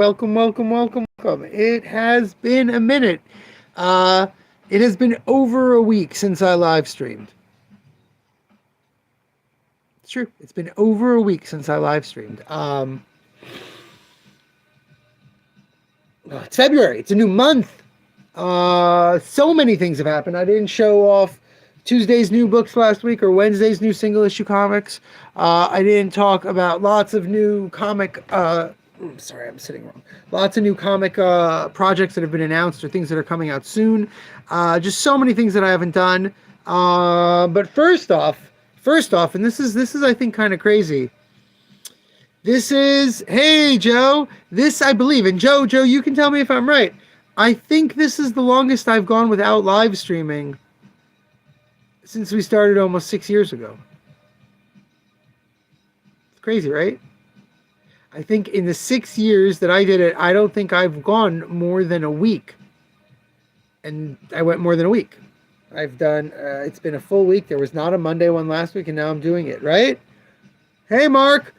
Welcome, welcome, welcome, welcome. It has been a minute. Uh, it has been over a week since I live streamed. It's true. It's been over a week since I live streamed. It's February. It's a new month. So many things have happened. I didn't show off Tuesday's new books last week or Wednesday's new single issue comics. I didn't talk about lots of new comic. Sorry, I'm sitting wrong. Lots of new comic projects that have been announced or things that are coming out soon. Just so many things that I haven't done. But first off, and this is I think kind of crazy. This is, hey Joe, this I believe, and Joe, you can tell me if I'm right. I think this is the longest I've gone without live streaming since we started almost 6 years ago. It's crazy, right? I think in the 6 years that I did it, I don't think I've gone more than a week. And I went more than a week. I've done, it's been a full week. There was not a Monday one last week, and now I'm doing it, right? Hey, Mark.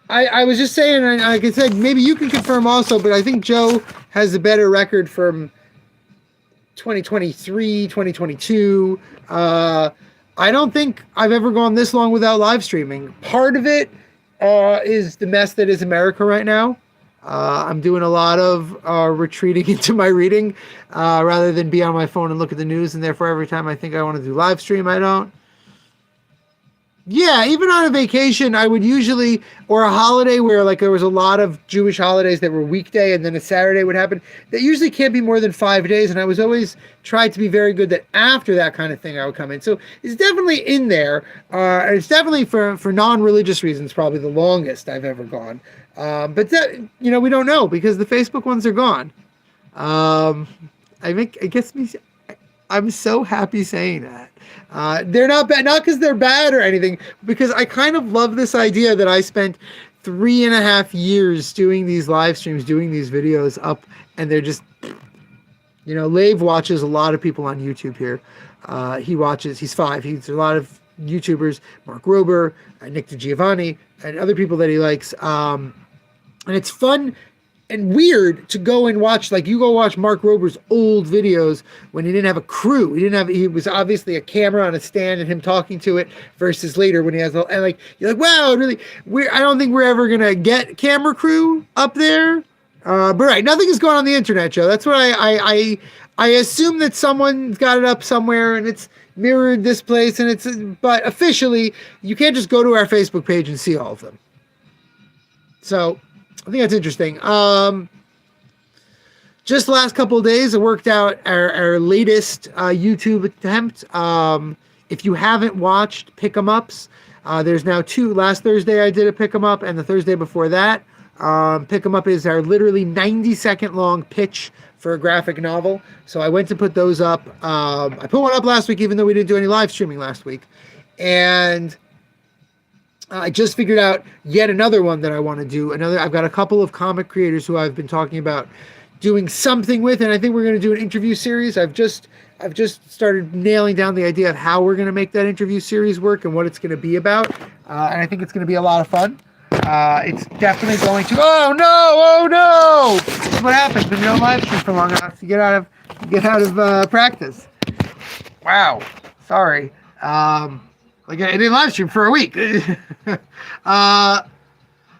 I was just saying, and like I said, maybe you can confirm also, but I think Joe has a better record from 2023, 2022. I don't think I've ever gone this long without live streaming. Part of it is the mess that is America right now. I'm doing a lot of retreating into my reading rather than be on my phone and look at the news, and therefore every time I think I want to do live stream, I don't. Yeah, even on a vacation, I would usually, or a holiday where like there was a lot of Jewish holidays that were weekday and then a Saturday would happen, that usually can't be more than 5 days. And I was always tried to be very good that after that kind of thing, I would come in. So it's definitely in there. And it's definitely for non-religious reasons, probably the longest I've ever gone. But that, we don't know because the Facebook ones are gone. It gets me, I'm so happy saying that. They're not bad, not because they're bad or anything, because I kind of love this idea that I spent 3.5 years doing these live streams, doing these videos up, and they're just, Lave watches a lot of people on YouTube here. He's 5. He's a lot of YouTubers, Mark Rober, Nick DiGiovanni, and other people that he likes. And it's fun and weird to go and watch, like you go watch Mark Rober's old videos when he didn't have a crew. He was obviously a camera on a stand and him talking to it versus later when he has, and like, you're like, wow, really, I don't think we're ever going to get camera crew up there. But right, nothing is going on the internet, Joe. That's what I assume that someone's got it up somewhere and it's mirrored this place but officially you can't just go to our Facebook page and see all of them. So I think that's interesting. Just the last couple of days, I worked out our latest YouTube attempt. If you haven't watched Pick 'em Ups, there's now 2. Last Thursday I did a Pick 'em Up, and the Thursday before that. Pick 'em Up is our literally 90-second long pitch for a graphic novel. So I went to put those up. I put one up last week, even though we didn't do any live streaming last week. And I just figured out yet another one that I want to do. I've got a couple of comic creators who I've been talking about doing something with, and I think we're going to do an interview series. I've just started nailing down the idea of how we're going to make that interview series work and what it's going to be about. And I think it's going to be a lot of fun. It's definitely going to. Oh no! This is what happens when you don't live stream for long enough. You get out of practice. Wow. Sorry. Like I didn't live stream for a week.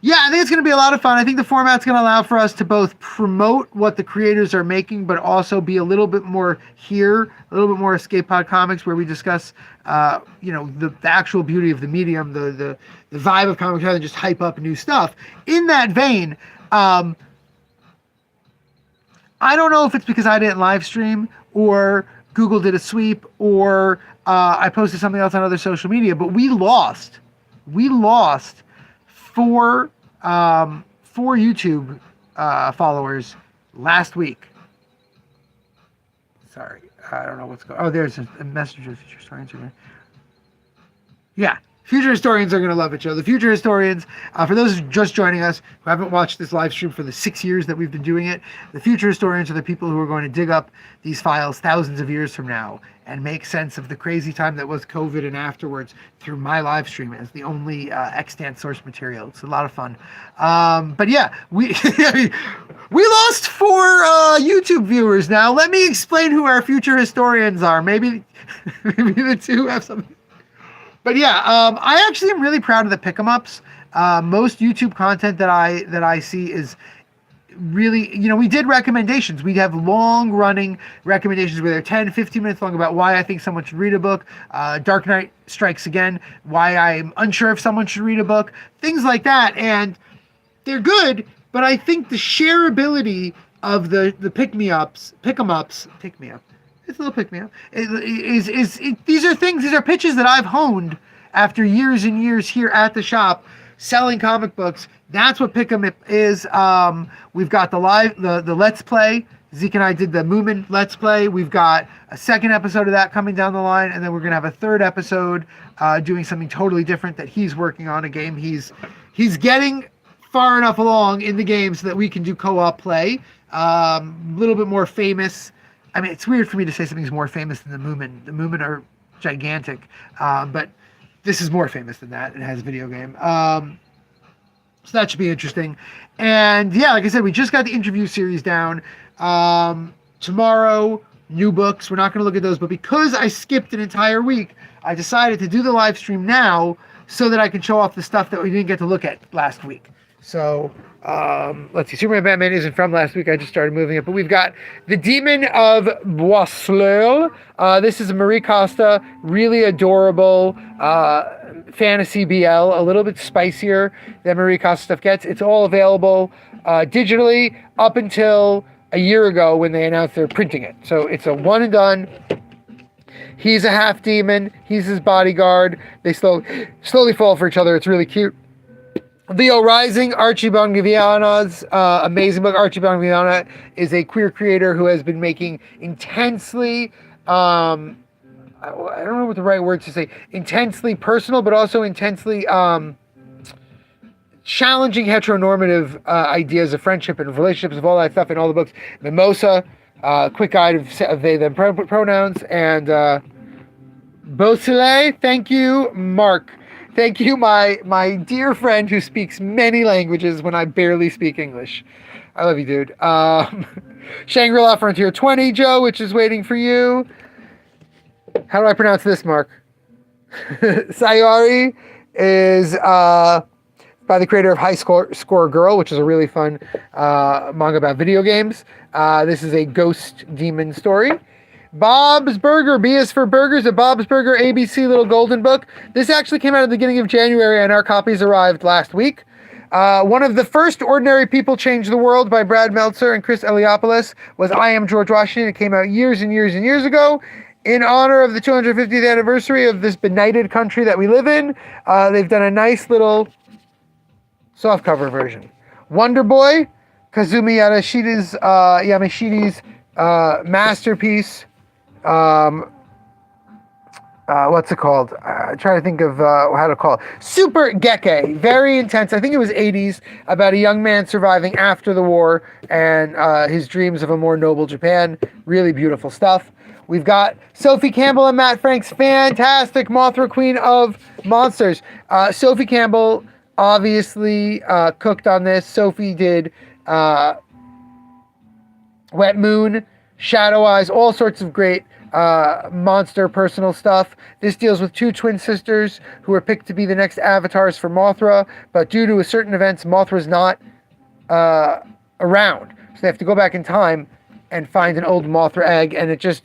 Yeah, I think it's going to be a lot of fun. I think the format's going to allow for us to both promote what the creators are making, but also be a little bit more here, a little bit more Escape Pod Comics, where we discuss, the actual beauty of the medium, the vibe of comics, rather than just hype up new stuff. In that vein, I don't know if it's because I didn't live stream or Google did a sweep or I posted something else on other social media, but we lost 4 YouTube followers last week. Sorry, I don't know what's going on. Oh, there's a messenger feature. Sorry, Instagram. Yeah, Future historians are going to love it, Joe. The future historians, for those just joining us who haven't watched this live stream for the 6 years that we've been doing it, the future historians are the people who are going to dig up these files thousands of years from now and make sense of the crazy time that was COVID and afterwards through my live stream as the only extant source material. It's a lot of fun. But yeah, we we lost 4 YouTube viewers now. Let me explain who our future historians are. Maybe the two have something. But yeah, I actually am really proud of the pick 'em ups. Most YouTube content that I see is really, we did recommendations. We have long running recommendations where they're 10, 15 minutes long about why I think someone should read a book. Dark Knight Strikes Again, why I'm unsure if someone should read a book, things like that. And they're good, but I think the shareability of the pick 'em ups, it's a little pick me up. These are pitches that I've honed after years and years here at the shop selling comic books. That's what pick 'em is. We've got the Let's Play. Zeke and I did the Moomin Let's Play. We've got a second episode of that coming down the line, and then we're gonna have a third episode doing something totally different that he's working on, a game he's getting far enough along in the game so that we can do co-op play. A little bit more famous. I mean, it's weird for me to say something's more famous than the Moomin. The Moomin are gigantic, but this is more famous than that. It has a video game. So that should be interesting. And yeah, like I said, we just got the interview series down. Tomorrow, new books. We're not going to look at those, but because I skipped an entire week, I decided to do the live stream now so that I can show off the stuff that we didn't get to look at last week. So let's see. Superman Batman isn't from last week. I just started moving it. But we've got The Demon of Boisleur. This is a Marie Costa, really adorable fantasy BL, a little bit spicier than Marie Costa stuff gets. It's all available digitally up until a year ago when they announced they're printing it. So it's a one and done. He's a half demon. He's his bodyguard. They slowly fall for each other. It's really cute. Leo Rising, Archie Bongaviana's amazing book. Archie Bongaviana is a queer creator who has been making intensely, I don't know what the right word to say, intensely personal, but also intensely challenging heteronormative ideas of friendship and relationships, of all that stuff in all the books. Mimosa, Quick Guide of They, Them Pronouns, and Beausoleil. Thank you, Mark. Thank you, my dear friend who speaks many languages when I barely speak English. I love you, dude. Shangri-La Frontier 20, Joe, which is waiting for you. How do I pronounce this, Mark? Sayori is by the creator of High Score Girl, which is a really fun manga about video games. This is a ghost demon story. Bob's Burger, B is for Burgers, a Bob's Burger ABC Little Golden Book. This actually came out at the beginning of January, and our copies arrived last week. One of the first Ordinary People Change the World by Brad Meltzer and Chris Eliopoulos was I Am George Washington. It came out years and years and years ago. In honor of the 250th anniversary of this benighted country that we live in, they've done a nice little softcover version. Wonder Boy, Kazumi Yamashi's masterpiece. What's it called? I'm trying to think of how to call it. Super Gekke. Very intense. I think it was 80s, about a young man surviving after the war and his dreams of a more noble Japan. Really beautiful stuff. We've got Sophie Campbell and Matt Frank's fantastic Mothra Queen of Monsters. Sophie Campbell obviously cooked on this. Sophie did Wet Moon, Shadow Eyes, all sorts of great monster personal stuff. This deals with two twin sisters who are picked to be the next avatars for Mothra, but due to a certain events, Mothra's not around. So they have to go back in time and find an old Mothra egg, and it's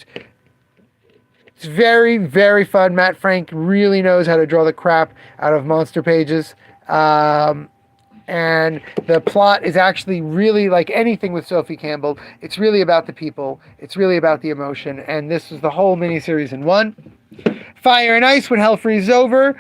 very, very fun. Matt Frank really knows how to draw the crap out of monster pages. And the plot is actually really like anything with Sophie Campbell. It's really about the people. It's really about the emotion. And this is the whole miniseries in one. Fire and Ice, When Hell Freezes Over.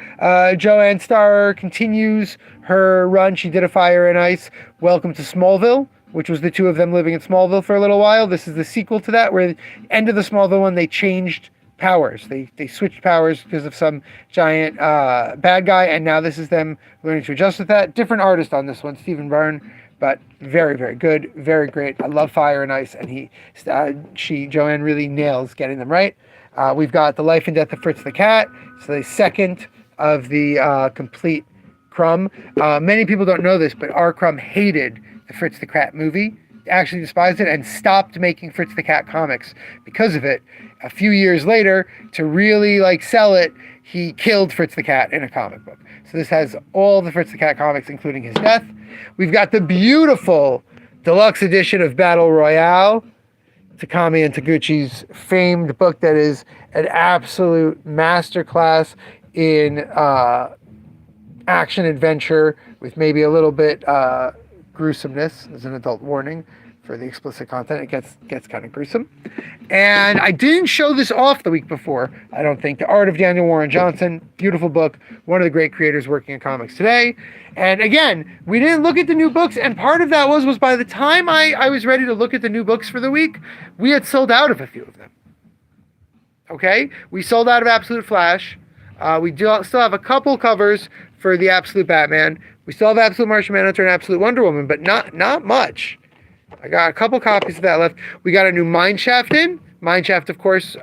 Joanne Starr continues her run. She did a Fire and Ice, Welcome to Smallville, which was the two of them living in Smallville for a little while. This is the sequel to that, where at the end of the Smallville one, they changed powers. They switched powers because of some giant bad guy, and now this is them learning to adjust with that. Different artist on this one, Stephen Byrne, but very, very good, very great. I love Fire and Ice, and Joanne really nails getting them right. We've got The Life and Death of Fritz the Cat. So the second of the complete Crumb. Many people don't know this, but R. Crumb hated the Fritz the Cat movie, actually despised it, and stopped making Fritz the Cat comics because of it. A few years later, to really sell it, he killed Fritz the Cat in a comic book. So this has all the Fritz the Cat comics, including his death. We've got the beautiful deluxe edition of Battle Royale, Takami and Taguchi's famed book that is an absolute masterclass in action adventure with maybe a little bit gruesomeness. As an adult warning for the explicit content, it gets kind of gruesome. And I didn't show this off the week before, I don't think. The Art of Daniel Warren Johnson, beautiful book, one of the great creators working in comics today. And again, we didn't look at the new books, and part of that was by the time I was ready to look at the new books for the week, we had sold out of a few of them. Okay? We sold out of Absolute Flash. We still have a couple covers for the Absolute Batman. We still have Absolute Martian Manhunter and Absolute Wonder Woman, but not much. I got a couple copies of that left. We got a new Mineshaft in. Mineshaft, of course,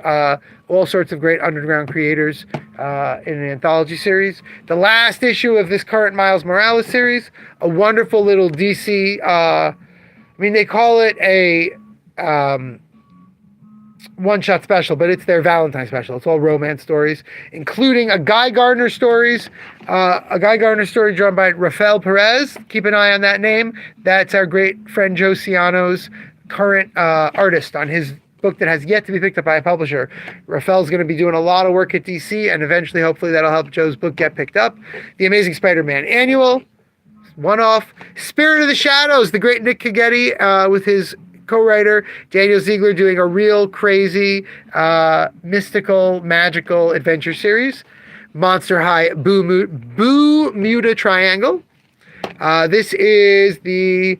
all sorts of great underground creators in an anthology series. The last issue of this current Miles Morales series, a wonderful little DC, they call it a one-shot special, but it's their Valentine special. It's all romance stories, including a Guy Gardner story drawn by Rafael Perez. Keep an eye on that name. That's our great friend Joe Ciano's current artist on his book that has yet to be picked up by a publisher. Rafael's going to be doing a lot of work at DC, and eventually, hopefully, that'll help Joe's book get picked up. The Amazing Spider-Man Annual, one-off. Spirit of the Shadows, the great Nick Caggetti with his co-writer Daniel Ziegler doing a real crazy, mystical, magical adventure series. Monster High Boo Muta Triangle. This is the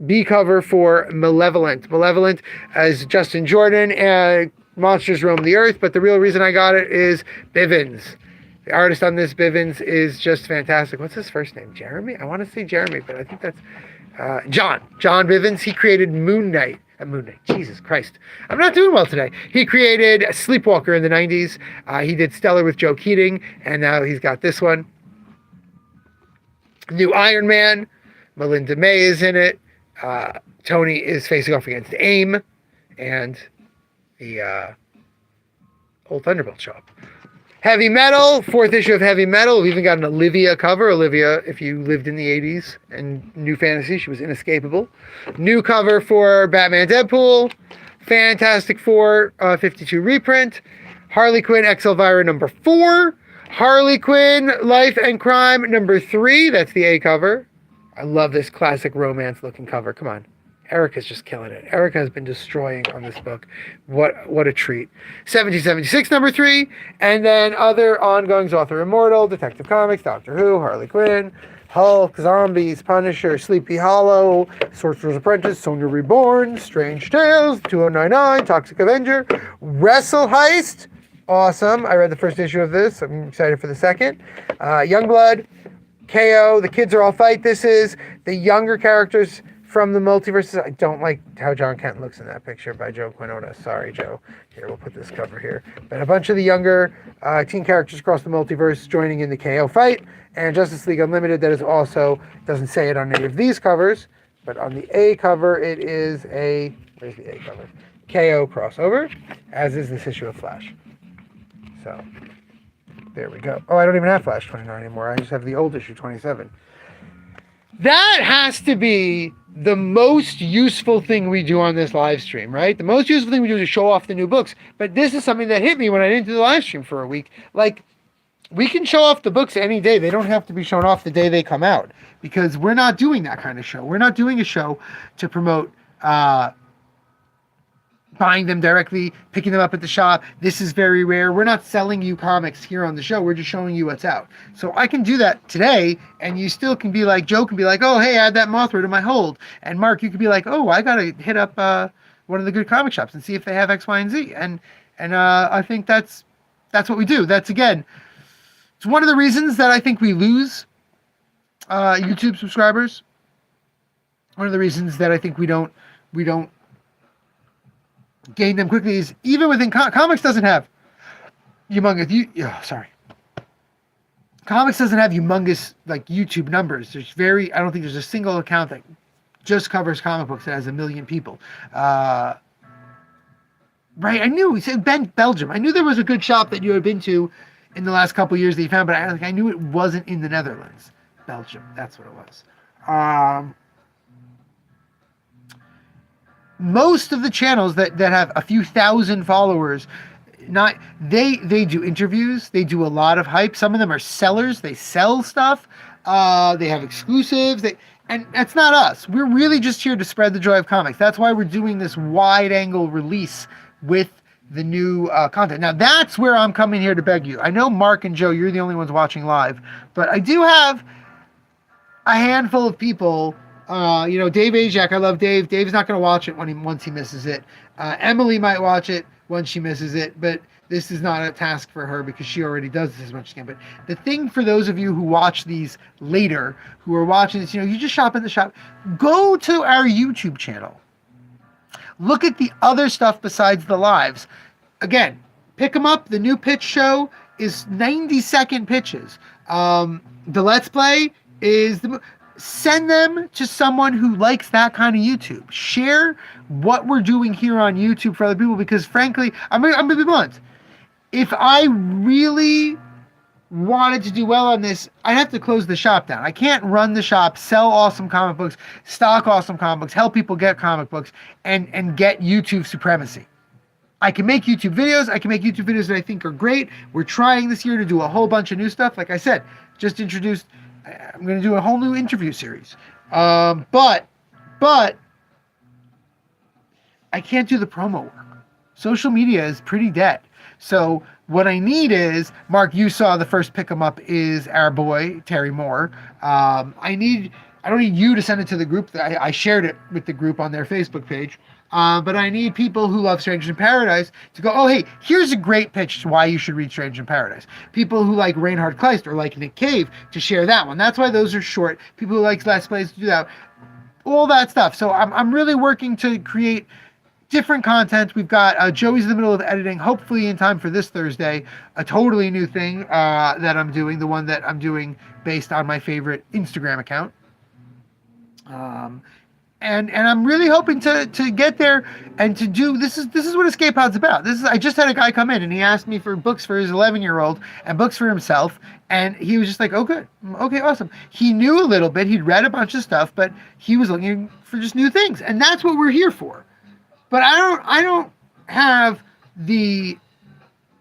B cover for Malevolent. Malevolent as Justin Jordan and Monsters Roam the Earth, but the real reason I got it is Bivens. The artist on this, Bivens, is just fantastic. What's his first name? Jeremy? I want to say Jeremy, but I think that's John Bivens. He created Moon Knight. Jesus Christ. I'm not doing well today. He created Sleepwalker in the 90s. He did Stellar with Joe Keating, and now he's got this one. New Iron Man. Melinda May is in it. Tony is facing off against AIM, and the old Thunderbolt show up. Heavy Metal, 4th issue of Heavy Metal. We've even got an Olivia cover. Olivia, if you lived in the 80s and knew fantasy, she was inescapable. New cover for Batman Deadpool. Fantastic Four 52 reprint. Harley Quinn X Elvira number 4. Harley Quinn Life and Crime number 3. That's the A cover. I love this classic romance looking cover. Come on. Erica's just killing it. Erica has been destroying on this book. What a treat. 1776 number 3. And then other ongoings: Author Immortal, Detective Comics, Doctor Who, Harley Quinn, Hulk, Zombies, Punisher, Sleepy Hollow, Sorcerer's Apprentice, Sonya Reborn, Strange Tales, 2099, Toxic Avenger, Wrestle Heist. Awesome. I read the first issue of this. I'm excited for the second. Youngblood, KO, The Kids Are All Fight. This is the younger characters from the multiverses. I don't like how John Kent looks in that picture by Joe Quinones. Sorry, Joe. Here, we'll put this cover here. But a bunch of the younger teen characters across the multiverse joining in the KO fight. And Justice League Unlimited, that is also, doesn't say it on any of these covers, but on the A cover, it is a, where's the A cover? KO crossover, as is this issue of Flash. So, there we go. Oh, I don't even have Flash 29 anymore. I just have the old issue 27. That has to be the most useful thing we do on this live stream, right? The most useful thing we do is show off the new books. But this is something that hit me when I didn't do the live stream for a week. Like, we can show off the books any day. They don't have to be shown off the day they come out, because we're not doing that kind of show. We're not doing a show to promote buying them directly, picking them up at the shop. This is very rare. We're not selling you comics here on the show. We're just showing you what's out. So I can do that today, and you still can be like, Joe can be like, oh, hey, add that Mothra to my hold. And Mark, you could be like, oh, I got to hit up one of the good comic shops and see if they have X, Y, and Z. And I think that's what we do. That's, again, it's one of the reasons that I think we lose YouTube subscribers. One of the reasons that I think we don't gain them quickly is even within comics doesn't have humongous. Comics doesn't have humongous like YouTube numbers. I don't think there's a single account that just covers comic books that has 1 million people. Right? I knew he said Belgium. I knew there was a good shop that you had been to in the last couple of years that you found, but I knew it wasn't in the Netherlands. Belgium. That's what it was. Most of the channels that have a few thousand followers, they do interviews. They do a lot of hype. Some of them are sellers. They sell stuff. They have exclusives. And that's not us. We're really just here to spread the joy of comics. That's why we're doing this wide angle release with the new content. Now that's where I'm coming here to beg you. I know Mark and Joe, you're the only ones watching live, but I do have a handful of people. Dave Ajak, I love Dave. Dave's not going to watch it once he misses it. Emily might watch it once she misses it, but this is not a task for her because she already does this as much as she can. But the thing for those of you who watch these later, who are watching this, you just shop in the shop, go to our YouTube channel. Look at the other stuff besides the lives. Again, pick them up. The new pitch show is 90-second pitches. The Let's Play is send them to someone who likes that kind of YouTube. Share what we're doing here on YouTube for other people because, frankly, I'm going to be blunt. If I really wanted to do well on this, I'd have to close the shop down. I can't run the shop, sell awesome comic books, stock awesome comic books, help people get comic books, and get YouTube supremacy. I can make YouTube videos. I can make YouTube videos that I think are great. We're trying this year to do a whole bunch of new stuff. Like I said, just introduced... I'm going to do a whole new interview series. But I can't do the promo work. Social media is pretty dead. So what I need is, Mark, you saw the first pick 'em up is our boy, Terry Moore. I don't need you to send it to the group. I shared it with the group on their Facebook page. But I need people who love Strangers in Paradise to go, oh, hey, here's a great pitch to why you should read Strangers in Paradise. People who like Reinhard Kleist or like Nick Cave to share that one. That's why those are short. People who like Let's Plays to do that. All that stuff. So I'm really working to create different content. We've got Joey's in the middle of editing, hopefully in time for this Thursday, a totally new thing that I'm doing, the one that I'm doing based on my favorite Instagram account. And I'm really hoping to get there and to do this is what Escape Pod's about. I just had a guy come in and he asked me for books for his 11-year-old and books for himself, and he was just like, oh good, okay, awesome. He knew a little bit, he'd read a bunch of stuff, but he was looking for just new things, and that's what we're here for. But I don't have the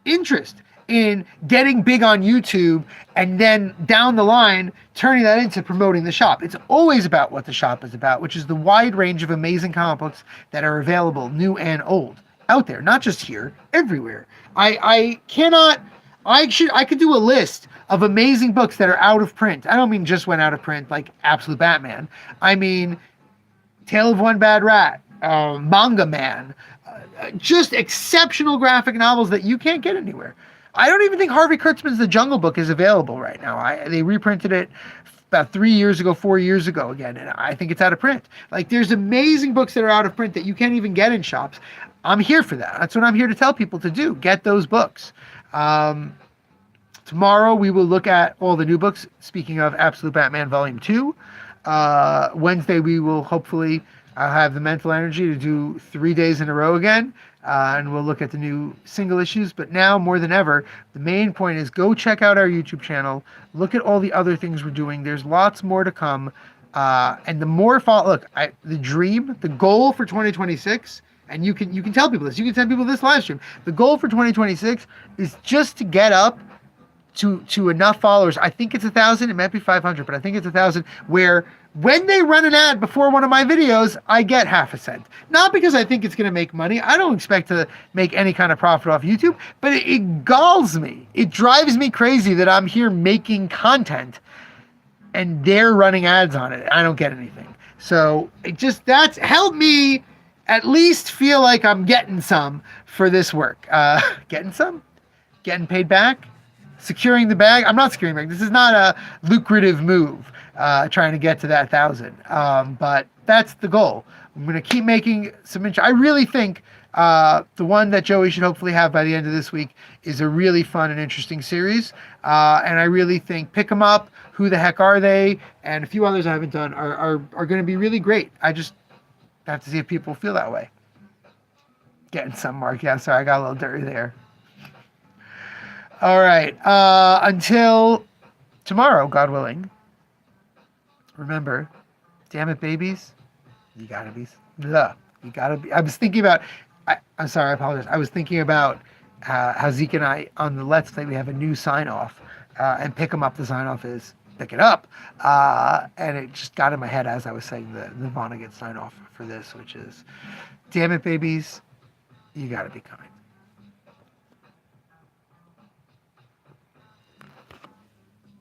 interest in getting big on YouTube and then down the line turning that into promoting the shop. It's always about what the shop is about, which is the wide range of amazing comic books that are available, new and old, out there, not just here, everywhere. I could do a list of amazing books that are out of print. I don't mean just went out of print like Absolute Batman. I mean Tale of One Bad Rat, Manga Man, just exceptional graphic novels that you can't get anywhere. I don't even think Harvey Kurtzman's The Jungle Book is available right now. They reprinted it about 4 years ago again, and I think it's out of print. Like, there's amazing books that are out of print that you can't even get in shops. I'm here for that. That's what I'm here to tell people to do. Get those books. Tomorrow we will look at all the new books. Speaking of Absolute Batman Volume 2. Wednesday we will hopefully have the mental energy to do 3 days in a row again. And we'll look at the new single issues. But now, more than ever, the main point is go check out our YouTube channel. Look at all the other things we're doing. There's lots more to come. And the more the goal for 2026, and you can tell people this. You can tell people this live stream. The goal for 2026 is just to get up to enough followers. I think it's 1,000. It might be 500, but I think it's 1,000. Where when they run an ad before one of my videos, I get half a cent. Not because I think it's going to make money. I don't expect to make any kind of profit off YouTube, but it galls me. It drives me crazy that I'm here making content and they're running ads on it. I don't get anything. So that's help me at least feel like I'm getting some for this work. Getting some, getting paid back, securing the bag. I'm not securing the bag. This is not a lucrative move. Trying to get to that 1,000, but that's the goal. I'm going to keep making some. I really think the one that Joey should hopefully have by the end of this week is a really fun and interesting series. And I really think Pick 'em Up, Who the Heck Are They, and a few others I haven't done are going to be really great. I just have to see if people feel that way. Getting some, Mark. Yeah, sorry, I got a little dirty there. All right. Until tomorrow, God willing. Remember, damn it, babies. You gotta be. Ugh, you gotta be. I was thinking about. I'm sorry. I apologize. I was thinking about how Zeke and I on the Let's Play we have a new sign off, and Pick 'em Up. The sign off is pick it up, and it just got in my head as I was saying the Vonnegut sign off for this, which is, damn it, babies. You gotta be kind.